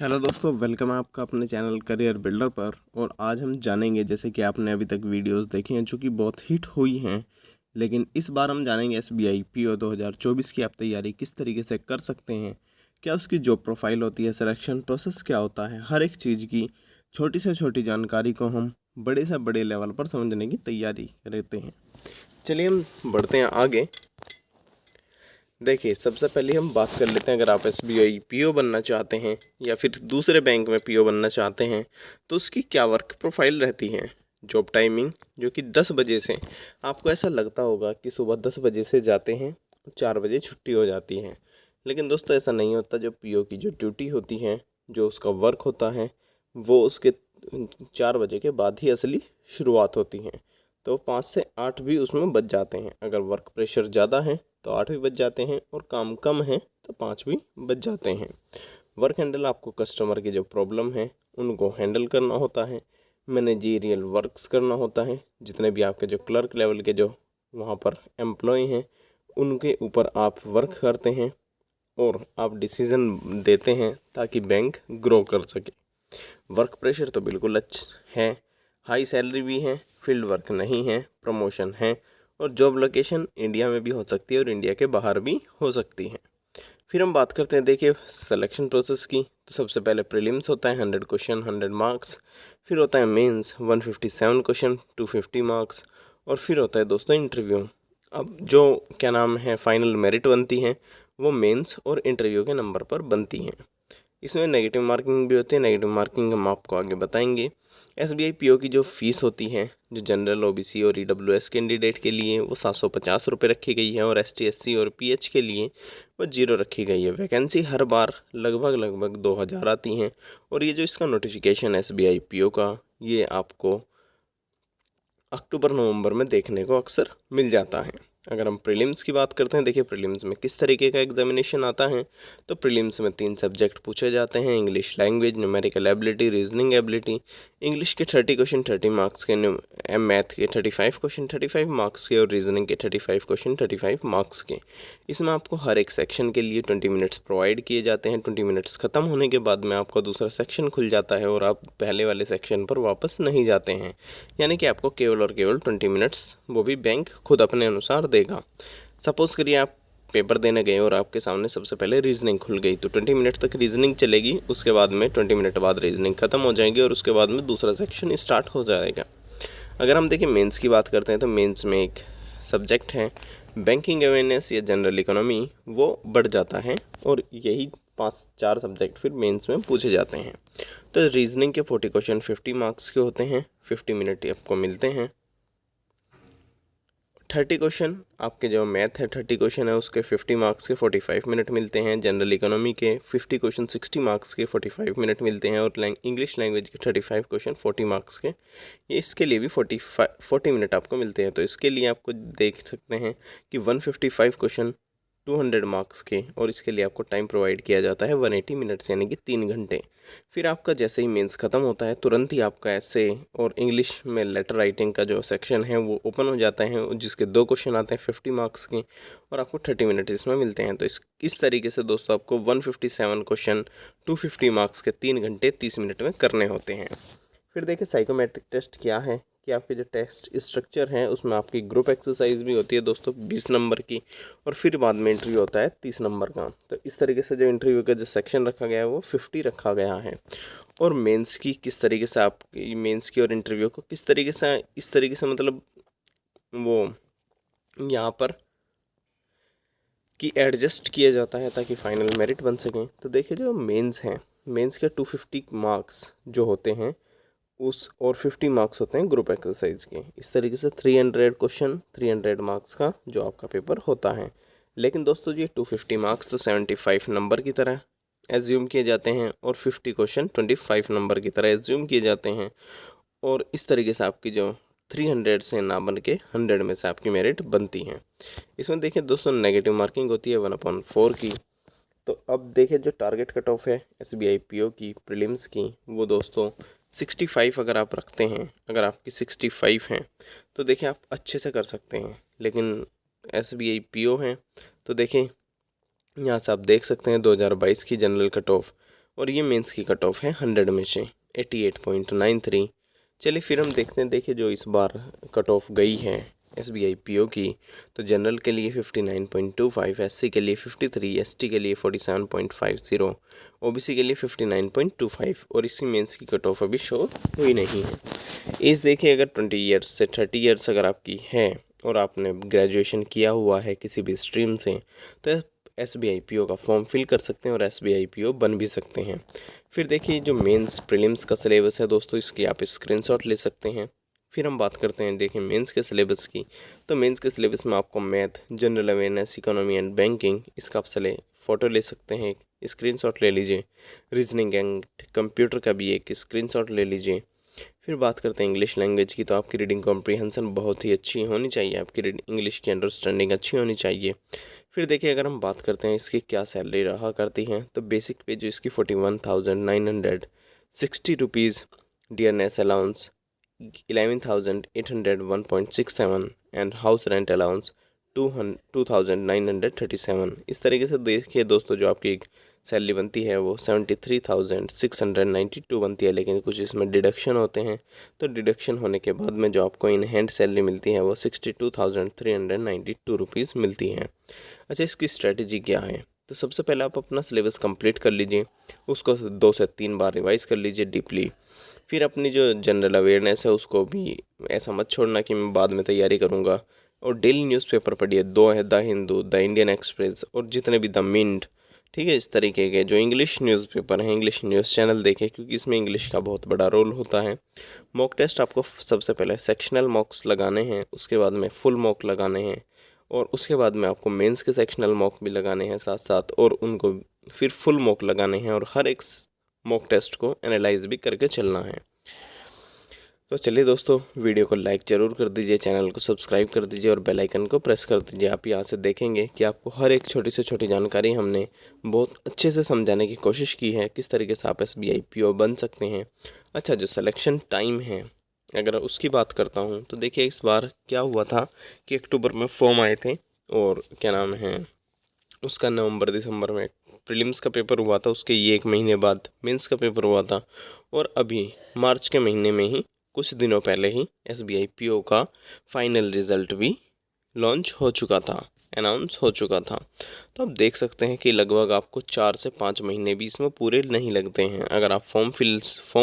Hello दोस्तों, welcome है आपका अपने चैनल करियर बिल्डर पर। और आज हम जानेंगे, जैसे कि आपने अभी तक वीडियोस देखी हैं जो कि बहुत हिट हुई हैं, लेकिन इस बार हम जानेंगे एसबीआई पीओ 2024 की आप तैयारी किस तरीके से कर सकते हैं, क्या उसकी जॉब प्रोफाइल होती है, सिलेक्शन प्रोसेस क्या होता है। हर एक चीज़ की छोटी से छोटी जानकारी को हम बड़े से बड़े लेवल पर समझने की तैयारी करते हैं। चलिए हम बढ़ते हैं आगे। देखिए, सबसे पहले हम बात कर लेते हैं, अगर आप एसबीआई पीओ बनना चाहते हैं या फिर दूसरे बैंक में पीओ बनना चाहते हैं तो उसकी क्या वर्क प्रोफाइल रहती है। जॉब टाइमिंग जो कि 10 बजे से, आपको ऐसा लगता होगा कि सुबह 10 बजे से जाते हैं, 4 बजे छुट्टी हो जाती है, लेकिन दोस्तों ऐसा नहीं होता। जो पीओ की जो ड्यूटी होती है, जो उसका वर्क होता है, वो उसके 4 बजे के बाद ही असली शुरुआत होती है। तो 5 से 8 भी उसमें बच जाते हैं। अगर वर्क प्रेशर ज़्यादा है तो 8 भी बच जाते हैं, और काम कम है तो 5 भी बच जाते हैं। वर्क हैंडल, आपको कस्टमर की जो प्रॉब्लम है उनको हैंडल करना होता है, मैनेजीरियल वर्क्स करना होता है। जितने भी आपके जो क्लर्क लेवल के जो वहाँ पर एम्प्लॉय हैं उनके ऊपर आप वर्क करते हैं और आप डिसीज़न देते हैं ताकि बैंक ग्रो कर सके। वर्क प्रेशर तो बिल्कुल अच्छा है, हाई सैलरी भी है, फील्ड वर्क नहीं है, प्रमोशन है, और जॉब लोकेशन इंडिया में भी हो सकती है और इंडिया के बाहर भी हो सकती है। फिर हम बात करते हैं, देखिए, सिलेक्शन प्रोसेस की। तो सबसे पहले प्रीलिम्स होता है, 100 क्वेश्चन 100 मार्क्स। फिर होता है मेंस, 157 क्वेश्चन 250 मार्क्स। और फिर होता है दोस्तों इंटरव्यू। अब जो क्या नाम है फाइनल मेरिट बनती है वो मेंस और इंटरव्यू के नंबर पर बनती हैं। इसमें नेगेटिव मार्किंग भी होती है, नेगेटिव मार्किंग हम आपको आगे बताएंगे। एसबीआई पीओ की जो फ़ीस होती है, जो जनरल ओबीसी और ईडब्ल्यूएस कैंडिडेट के लिए वो 750 रुपये रखी गई है, और एसटी एससी और पीएच के लिए वो 0 रखी गई है। वैकेंसी हर बार लगभग 2000 आती हैं। और ये जो इसका नोटिफिकेशन एसबीआई पीओ का, ये आपको अक्टूबर नवंबर में देखने को अक्सर मिल जाता है। अगर हम प्रीलिम्स की बात करते हैं, देखिए प्रीलिम्स में किस तरीके का एग्जामिनेशन आता है। तो प्रीलिम्स में 3 सब्जेक्ट पूछे जाते हैं, English language, numerical ability, reasoning ability. English के 30 क्वेश्चन 30 मार्क्स के, मैथ के 35 क्वेश्चन 35 मार्क्स के, और रीजनिंग के 35 क्वेश्चन 35 मार्क्स के। इसमें आपको हर एक सेक्शन के लिए 20 मिनट्स प्रोवाइड किए जाते हैं। 20 मिनट्स ख़त्म होने के बाद में आपका दूसरा सेक्शन खुल जाता है और आप पहले वाले सेक्शन पर वापस नहीं जाते हैं, यानी कि आपको केवल और केवल 20 मिनट्स वो भी बैंक खुद अपने अनुसार देगा। सपोज़ करिए आप पेपर देने गए और आपके सामने सबसे पहले रीजनिंग खुल गई, तो 20 मिनट तक रीजनिंग चलेगी, उसके बाद में 20 मिनट बाद रीजनिंग ख़त्म हो जाएगी और उसके बाद में दूसरा सेक्शन स्टार्ट हो जाएगा। अगर हम देखें मेंस की बात करते हैं, तो मेंस में एक सब्जेक्ट है बैंकिंग अवेयरनेस या जनरल इकोनॉमी, वो बढ़ जाता है, और यही 5-4 सब्जेक्ट फिर मेंस में पूछे जाते हैं। तो रीजनिंग के 40 क्वेश्चन 50 मार्क्स के होते हैं, 50 मिनट आपको मिलते हैं। 30 क्वेश्चन आपके जो मैथ है 30 क्वेश्चन है उसके 50 मार्क्स के 45 मिनट मिलते हैं। जनरल इकोनॉमी के 50 क्वेश्चन 60 मार्क्स के 45 मिनट मिलते हैं, और इंग्लिश लैंग्वेज के 35 क्वेश्चन 40 मार्क्स के, ये इसके लिए भी 40 मिनट आपको मिलते हैं। तो इसके लिए आपको देख सकते हैं कि 155 क्वेश्चन 200 मार्क्स के, और इसके लिए आपको टाइम प्रोवाइड किया जाता है 180 मिनट्स, यानी कि 3 घंटे। फिर आपका जैसे ही मेंस ख़त्म होता है तुरंत ही आपका ऐसे और इंग्लिश में लेटर राइटिंग का जो सेक्शन है वो ओपन हो जाता है, जिसके 2 क्वेश्चन आते हैं 50 मार्क्स के, और आपको 30 मिनट इसमें मिलते हैं। तो इस तरीके से दोस्तों आपको 157 क्वेश्चन 250 मार्क्स के 3 घंटे 30 मिनट में करने होते हैं। फिर देखिए साइकोमेट्रिक टेस्ट क्या है, कि आपके जो टेस्ट स्ट्रक्चर हैं उसमें आपकी ग्रुप एक्सरसाइज भी होती है दोस्तों 20 नंबर की, और फिर बाद में इंटरव्यू होता है 30 नंबर का। तो इस तरीके से जो इंटरव्यू का जो सेक्शन रखा गया है वो 50 रखा गया है। और मेंस की किस तरीके से, आप मेंस की और इंटरव्यू को किस तरीके से, इस तरीके से मतलब वो यहाँ पर कि एडजस्ट किया जाता है ताकि फाइनल मेरिट बन सकें। तो देखिए जो मेंस हैं, मेंस के 250 मार्क्स जो होते हैं उस, और 50 मार्क्स होते हैं ग्रुप एक्सरसाइज के। इस तरीके से 300 क्वेश्चन 300 मार्क्स का जो आपका पेपर होता है। लेकिन दोस्तों ये 250 मार्क्स तो 75 नंबर की तरह एज्यूम किए जाते हैं, और 50 क्वेश्चन 25 नंबर की तरह एज्यूम किए जाते हैं। और इस तरीके से आपकी जो 300 से ना बन के 100 में से आपकी मेरिट बनती हैं। इसमें देखिए दोस्तों नेगेटिव मार्किंग होती है 1/4 की। तो अब देखिए जो टारगेट कट ऑफ है एसबीआई पीओ की प्रीलिम्स की, वो दोस्तों 65 अगर आप रखते हैं, अगर आपकी 65 हैं तो देखिए आप अच्छे से कर सकते हैं। लेकिन एसबीआई पीओ हैं तो देखिए यहाँ से आप देख सकते हैं 2022 की जनरल कट ऑफ, और ये मेंस की कट ऑफ है 100 में से 88.93। चलिए फिर हम देखते हैं, देखिए जो इस बार कट ऑफ गई है SBI PO की, तो जनरल के लिए 59.25, SC के लिए 53, ST के लिए 47.50, OBC के लिए 59.25 और इसी मेंस की कट ऑफ अभी शो हुई नहीं है। एज देखिए, अगर 20 ईयर्स से 30 ईयर्स अगर आपकी है और आपने ग्रेजुएशन किया हुआ है किसी भी स्ट्रीम से, तो SBI PO का फॉर्म फिल कर सकते हैं और SBI PO बन भी सकते हैं। फिर देखिए जो मेंस प्रीलिम्स का सिलेबस है दोस्तों, इसकी आप स्क्रीनशॉट ले सकते हैं। फिर हम बात करते हैं देखिए मेंस के सिलेबस की, तो मेंस के सिलेबस में आपको math, general awareness, economy and banking, इसका आप फ़ोटो ले सकते हैं, स्क्रीनशॉट ले लीजिए। रीजनिंग एंड कंप्यूटर का भी एक स्क्रीनशॉट ले लीजिए। फिर बात करते हैं इंग्लिश लैंग्वेज की, तो आपकी रीडिंग कॉम्प्रीहेंशन बहुत ही अच्छी होनी चाहिए, आपकी इंग्लिश की अंडरस्टैंडिंग अच्छी होनी चाहिए। फिर देखिए अगर हम बात करते हैं इसकी क्या सैलरी रहा करती है, तो बेसिक पे जो इसकी 41,960 rupees, dearness allowance 11,801.67 and house rent allowance 2,937। इस तरीके से देखिए दोस्तों जो आपकी सैलरी बनती है वो 73,692 बनती है, लेकिन कुछ इसमें डिडक्शन होते हैं, तो डिडक्शन होने के बाद में जो आपको इन हैंड सैलरी मिलती है वो 62,392 रुपीज़ मिलती है। अच्छा, इसकी स्ट्रेटजी क्या है, तो सबसे पहले आप अपना सिलेबस कंप्लीट कर लीजिए, उसको 2 से 3 बार रिवाइज़ कर लीजिए डीपली। फिर अपनी जो जनरल अवेयरनेस है उसको भी ऐसा मत छोड़ना कि मैं बाद में तैयारी करूँगा, और डेली न्यूज़पेपर पढ़िए, 2 है the Hindu, the Indian express और जितने भी द मिंट, ठीक है, इस तरीके के जो इंग्लिश न्यूज़पेपर हैं, इंग्लिश न्यूज़ चैनल देखें क्योंकि इसमें इंग्लिश का बहुत बड़ा रोल होता है। मॉक टेस्ट आपको सबसे पहले सेक्शनल मॉक्स लगाने हैं, उसके बाद में फुल मॉक लगाने हैं, और उसके बाद में आपको मेंस के सेक्शनल मॉक भी लगाने हैं साथ साथ, और उनको फिर फुल मॉक लगाने हैं, और हर एक मॉक टेस्ट को एनालाइज भी करके चलना है। तो चलिए दोस्तों, वीडियो को लाइक ज़रूर कर दीजिए, चैनल को सब्सक्राइब कर दीजिए और बेल आइकन को प्रेस कर दीजिए। आप यहाँ से देखेंगे कि आपको हर एक छोटी से छोटी जानकारी हमने बहुत अच्छे से समझाने की कोशिश की है, किस तरीके से आप SBI PO बन सकते हैं। अच्छा, जो सिलेक्शन टाइम है अगर उसकी बात करता हूँ, तो देखिए इस बार क्या हुआ था कि अक्टूबर में फॉर्म आए थे, और क्या नाम है उसका, नवंबर दिसंबर में प्रीलिम्स का पेपर हुआ था, उसके ये 1 महीने बाद मेंस का पेपर हुआ था, और अभी मार्च के महीने में ही कुछ दिनों पहले ही SBI PO का फाइनल रिज़ल्ट भी लॉन्च हो चुका था, अनाउंस हो चुका था। तो आप देख सकते हैं कि लगभग आपको 4 से 5 महीने भी इसमें पूरे नहीं लगते हैं, अगर आप फॉर्म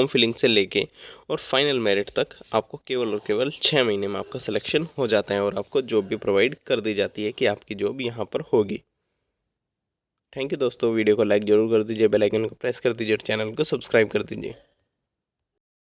फिलिंग से लेके और फाइनल मेरिट तक आपको केवल और केवल 6 महीने में आपका सिलेक्शन हो जाता है, और आपको जॉब भी प्रोवाइड कर दी जाती है कि आपकी जॉब यहाँ पर होगी। थैंक यू दोस्तों, वीडियो को लाइक ज़रूर कर दीजिए, बेल आइकन को प्रेस कर दीजिए और चैनल को सब्सक्राइब कर दीजिए।